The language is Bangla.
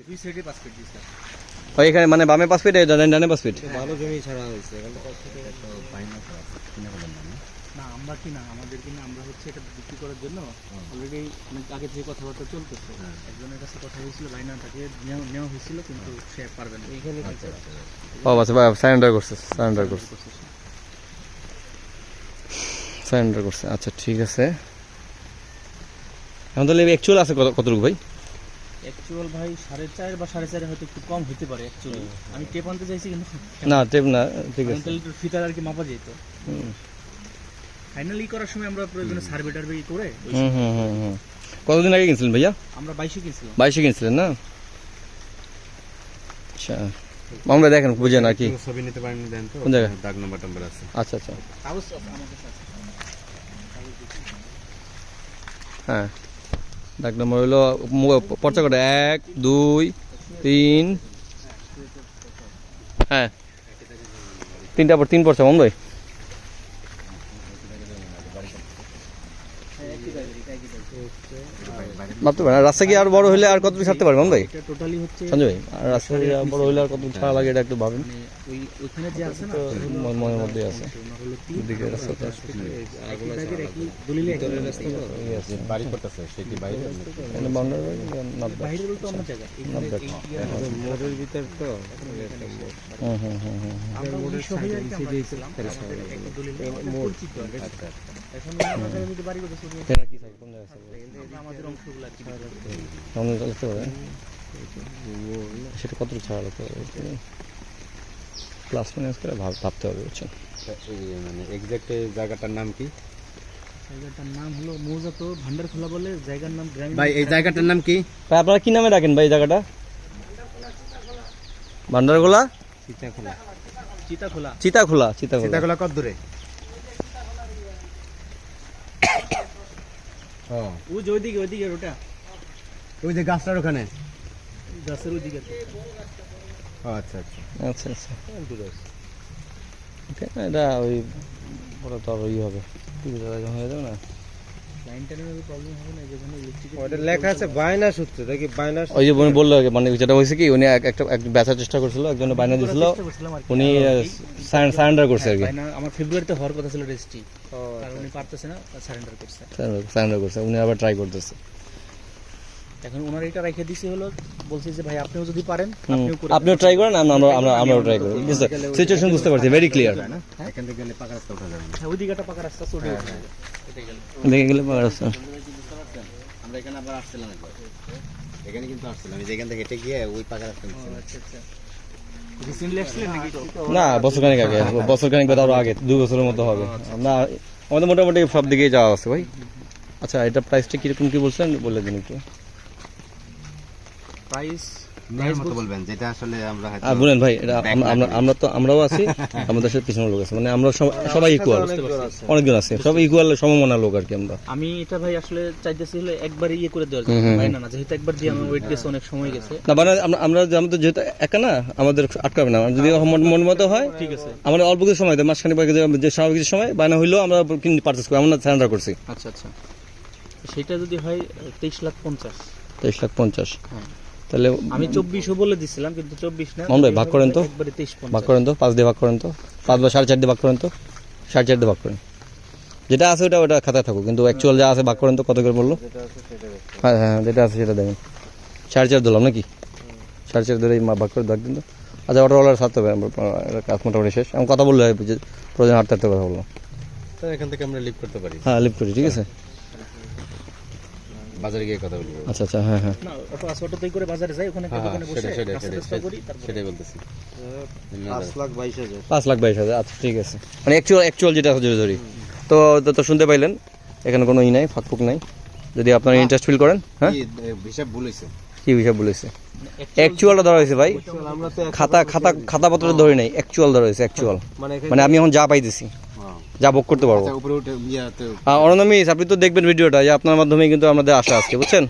দুই সাইডে 5 ফিট দিয়েছে। ওই এখানে মানে বামে 5 ফিট ডানে 5 ফিট। ভালো জমি ছাড়া হয়েছে এখানে 5 ফিট তো বাইনা করা কিনা বলেন না আমরা কিনা আমাদের কিনা আমরা হচ্ছে এটা বিক্রি করার জন্য অলরেডি অনেক আগে থেকে কথাবার্তা চলতেছে। একজনের কাছে কথা হয়েছিল বাইনাটাকে নেওয়া হয়েছিল কিন্তু সে পারবে না এইখানে। ও আচ্ছা ভাই সারেন্ডার করছে আচ্ছা ঠিক আছে। এখন তাহলে অ্যাকচুয়াল আছে কতটুকু ভাই? অ্যাকচুয়াল ভাই 4.5 বা 4.5 হয়তো একটু কম হতে পারে অ্যাকচুয়ালি। আমি টেপ আনতে চাইছি কিন্তু না টেপ না, ঠিক আছে তাহলে একটু ফিতার আর কি মাপা যেত। ফাইনালি করার সময় আমরা প্রয়োজনে সার্ভে টার্ভে করে। কতদিন আগে কিনছিলেন ভাইয়া? আমরা 22 কিনছিলাম। 22 কিনছিলেন না? আচ্ছা আমরা দেখেন বুঝেন আর কি ছবি নিতে পারেন দেন তো, কোন জায়গায় দাগ নাম্বার আছে। আচ্ছা আচ্ছা কাগজ আমার কাছে আছে। হ্যাঁ দাগ নম্বর হলো পর্চা কটা 1 2 3 হ্যাঁ 3 পর্চা মন ভাই। মাত্র রাস্তা কি আর বড় হলে আর কতটুকু ছাড়তে পারবেন ভাই? টোটালি হচ্ছে সঞ্জয় ভাই, আর রাস্তা বড় হলে আর কতটুকু ছাড়া লাগে এটা একটু ভাবেন। ওই ওখানে যে আছে না মনের মধ্যে আছে দিকে রাস্তাটা দলিলে একদম রাস্তা আছে বাড়ি করতেছে সেটি বাইরে মানে বাউন্ডারি বাইরে বলতে অন্য জায়গা মোড়ের ভিতর তো আমরা মোড়ের সাইডে নিচে দিয়েছিলাম দলিলে পরিচিত। এখন আমাদের মধ্যে বাড়ি করতেছে এটা কি সাইড কোন জায়গা আমাদের অংশগুলো কি সামনে চলতে পারে সেটা কতটুকু ছাড়া লাগতে হবে প্লাস মাইনাস করে ভাবতে হবে বুঝছেন। মানে এক্সাক্ট জায়গাটার নাম কি? জায়গাটার নাম হলো মৌজাত ভান্ডারখোলা বলে জায়গার নাম। ভাই এই জায়গাটার নাম কি ভাই আপনারা কি নামে ডাকেন ভাই জায়গাটা? ভান্ডারখোলা চিতাখোলা কত দূরে? ওই যে ওইদিকে ওটা ওই যে গাছটার ওখানে গাছের ওইদিকে। আচ্ছা আচ্ছা আচ্ছা আচ্ছা ওকে এটা ওই বড় তো ওই হবে হয়ে যাবে না লেখা আছে বায়না সূত্র দেখি বায়না ওই যে উনি বললো মানে যেটা হয়েছে কি উনি একটা বেচার চেষ্টা করছিল, একজন বায়না দিয়েছিল, উনি সারেন্ডার করছে আর কি। আমার ফেব্রুয়ারিতে হওয়ার কথা ছিল রেজিস্ট্রি, কারণ উনি পারতেছে না সারেন্ডার করছে, উনি আবার ট্রাই করতেছে। এখন ওনার এটা রেখে দিছি হলো বলছি যে ভাই আপনিও যদি পারেন আপনিও ট্রাই করেন, আমরাও ট্রাই করি। সিচুয়েশন বুঝতে পারছি, ভেরি ক্লিয়ার। এখান থেকে গেলে পাকা রাস্তা ওঠা যাবে না, ওই দিকটা পাকা রাস্তা চলে দেখে গেলে পাকা রাস্তা। আমরা এখানে আবার আসছিলাম একবার, এখানে কিন্তু আসছিলাম এই যেখান থেকে হেঁটে গিয়ে ওই পাকা রাস্তা। আচ্ছা আচ্ছা রিসেন্টলি আসছিলেন নাকি? না বছরখানেক আগে, বছরখানেক বাদ আরো আগে 2 বছরের মতো হবে না। আমাদের মোটামুটি সব দিকেই যাওয়া আছে ভাই। আচ্ছা এটা প্রাইসটা কিরকম কি বলছেন বলে দিন একটু। প্রাইস মতো বলবেন যেটা আসলে আমরা বলেন ভাই। এটা আমরাও আছি, আমাদের সাথে পিছনের লোক আছে, মানে আমরা সবাই ইকুয়াল, অনেকজন আছে, সব ইকুয়াল সমমনা লোক আর কি আমরা। আমি এটা ভাই আসলে চাইতেছি হলো একবার ইয়ে করে দেওয়ার জন্য, ভাই না যেহেতু একবার দিয়ে আমার ওয়েট গেছে, অনেক সময় গেছে না মানে আমরা আমাদের যেহেতু একা না, আমাদের আটকাবে না, যদি মন মতো হয় ঠিক আছে। আমাদের অল্প কিছু সময় মাঝখানে যে স্বাভাবিক কিছু সময় বায়না হইলেও আমরা কিনে পারচেজ করি, আমরা সারেন্ডার করছি। আচ্ছা আচ্ছা সেটা যদি হয় 23,50,000। 23,50,000 তাহলে আমি 24 বলে দিছিলাম কিন্তু 24 না। মন ভাই ভাগ করেন তো, ভাগ করেন তো, 5 দিয়ে ভাগ করেন তো, 5 বা 4.5 দিয়ে ভাগ করেন তো, 4.5 দিয়ে ভাগ করেন। যেটা আছে ওটা খাতায় থাকুক, কিন্তু অ্যাকচুয়াল যা আছে ভাগ করেন তো। কত করে বললো? হ্যাঁ হ্যাঁ যেটা আছে সেটা দেখেন। 4.5 দিলাম নাকি? 4.5 ধরে ভাগ করে দেখ দিন তো। আচ্ছা ওটা রোলার সারতে হবে, কাজ মোটামুটি শেষ। আমি কথা বললে প্রয়োজন হাঁটতে হাঁটতে কথা বললাম, এখান থেকে আমরা লিভ করতে পারি। হ্যাঁ লিভ করি, ঠিক আছে বাজারে গিয়ে কথা বলবো। আচ্ছা আচ্ছা হ্যাঁ হ্যাঁ না অটো আসওয়াটোতেই করে বাজারে যাই, ওখানে দোকানে বসে নাস্তা করি, সেটাই বলতেছি। 5,22,000 5,22,000 আচ্ছা ঠিক আছে। মানে অ্যাকচুয়াল যেটা আছে ধরি তো শুনতে পাইলেন, এখানে কোনো নাই, ফাঁকফুক নাই। যদি আপনারা ইন্টারেস্ট ফিল করেন। হ্যাঁ হিসাব বলেছে, কি হিসাব বলেছে? অ্যাকচুয়ালটা ধরা হয়েছে ভাই, খাতাপত্র ধরে নাই, অ্যাকচুয়াল ধরা হয়েছে। অ্যাকচুয়াল মানে আমি এখন যা পাইতেছি, যা ভোগ করতে পারবো। অনন্ত মিস, আপনি তো দেখবেন ভিডিওটা, যে আপনার মাধ্যমে কিন্তু আমাদের আশা আজকে, বুঝছেন।